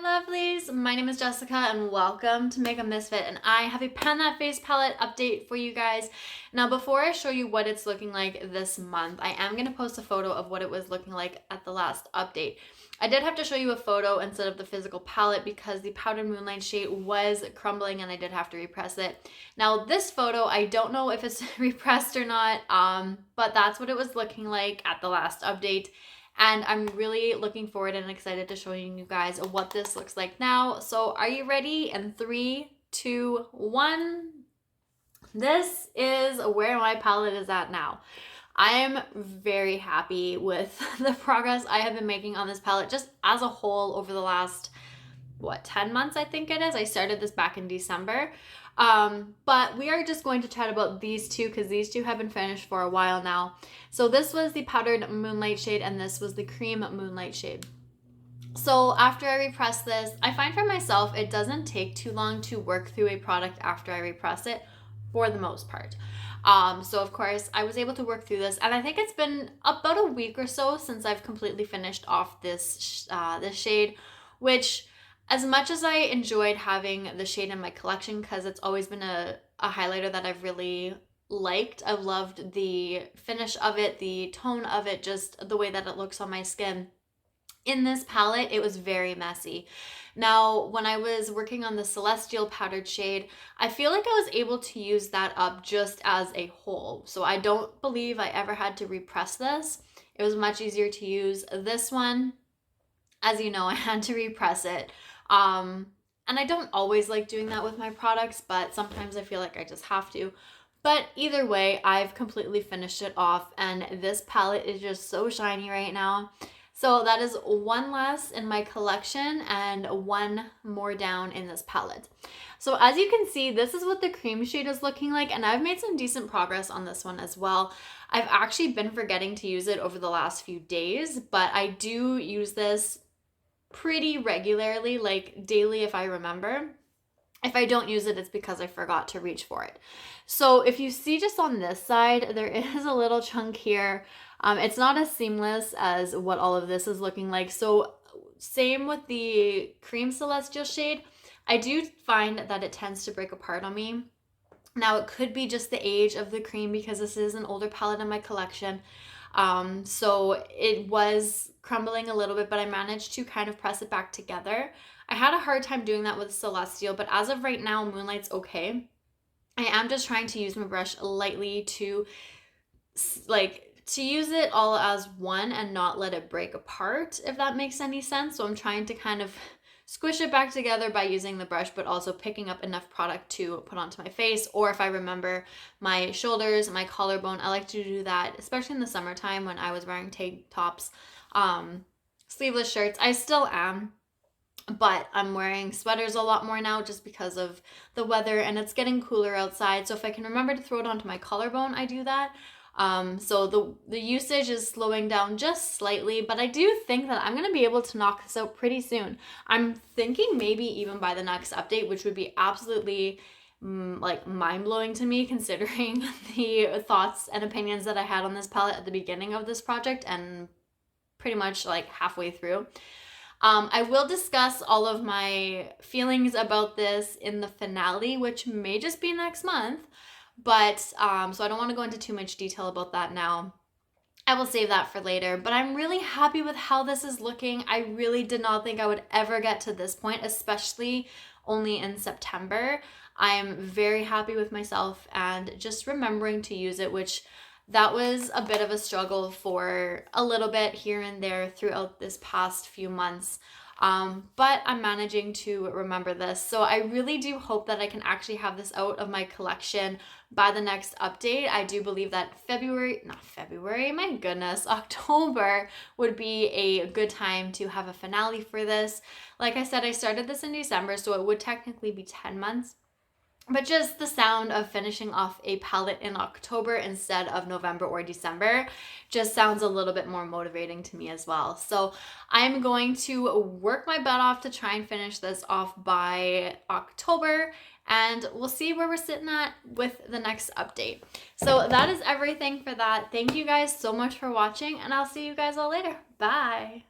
lovelies, my name is Jessica and welcome to Makeup.misfit, and I have a Pan That Face palette update for you guys. Now before I show you what it's looking like this month, I am going to post a photo of what it was looking like at the last update. I did have to show you a photo instead of the physical palette because the powdered moonlight shade was crumbling and I did have to repress it. Now this photo, I don't know if it's repressed or not, but that's what it was looking like at the last update. And I'm really looking forward and excited to showing you guys what this looks like now. So are you ready? In 3, 2, 1. This is where my palette is at now. I am very happy with the progress I have been making on this palette just as a whole over the last, 10 months I think it is. I started this back in December. But we are just going to chat about these two because these two have been finished for a while now. So this was the powdered moonlight shade and this was the cream moonlight shade. So after I repress this, I find for myself it doesn't take too long to work through a product after I repress it for the most part. So of course I was able to work through this and I think it's been about a week or so since I've completely finished off this shade, which as much as I enjoyed having the shade in my collection because it's always been a highlighter that I've really liked. I've loved the finish of it, the tone of it, just the way that it looks on my skin. In this palette, it was very messy. Now, when I was working on the Celestial powdered shade, I feel like I was able to use that up just as a whole. So I don't believe I ever had to repress this. It was much easier to use this one. As you know, I had to repress it. And I don't always like doing that with my products, but sometimes I feel like I just have to. But either way, I've completely finished it off and this palette is just so shiny right now. So that is one less in my collection and one more down in this palette. So as you can see, this is what the cream shade is looking like, and I've made some decent progress on this one as well. I've actually been forgetting to use it over the last few days, but I do use this pretty regularly, like daily if I remember. If I don't use it, it's because I forgot to reach for it. So if you see just on this side, there is a little chunk here. It's not as seamless as what all of this is looking like. So same with the cream celestial shade. I do find that it tends to break apart on me. Now it could be just the age of the cream because this is an older palette in my collection. So it was crumbling a little bit, but I managed to kind of press it back together. I had a hard time doing that with Celestial, but as of right now, Moonlight's okay. I am just trying to use my brush lightly to use it all as one and not let it break apart, if that makes any sense. So I'm trying to kind of squish it back together by using the brush, but also picking up enough product to put onto my face. Or if I remember my shoulders, my collarbone, I like to do that, especially in the summertime when I was wearing tank tops, sleeveless shirts. I still am, but I'm wearing sweaters a lot more now just because of the weather and it's getting cooler outside. So if I can remember to throw it onto my collarbone, I do that. So the usage is slowing down just slightly, but I do think that I'm going to be able to knock this out pretty soon. I'm thinking maybe even by the next update, which would be absolutely mind-blowing to me considering the thoughts and opinions that I had on this palette at the beginning of this project and pretty much like halfway through. I will discuss all of my feelings about this in the finale, which may just be next month. But so I don't want to go into too much detail about that now. I will save that for later, but I'm really happy with how this is looking. I really did not think I would ever get to this point, especially only in September. I'm very happy with myself and just remembering to use it, which that was a bit of a struggle for a little bit here and there throughout this past few months. But I'm managing to remember this. So I really do hope that I can actually have this out of my collection by the next update. I do believe that October would be a good time to have a finale for this. Like I said, I started this in December, so it would technically be 10 months. But just the sound of finishing off a palette in October instead of November or December just sounds a little bit more motivating to me as well. So I'm going to work my butt off to try and finish this off by October, and we'll see where we're sitting at with the next update. So that is everything for that. Thank you guys so much for watching, and I'll see you guys all later. Bye.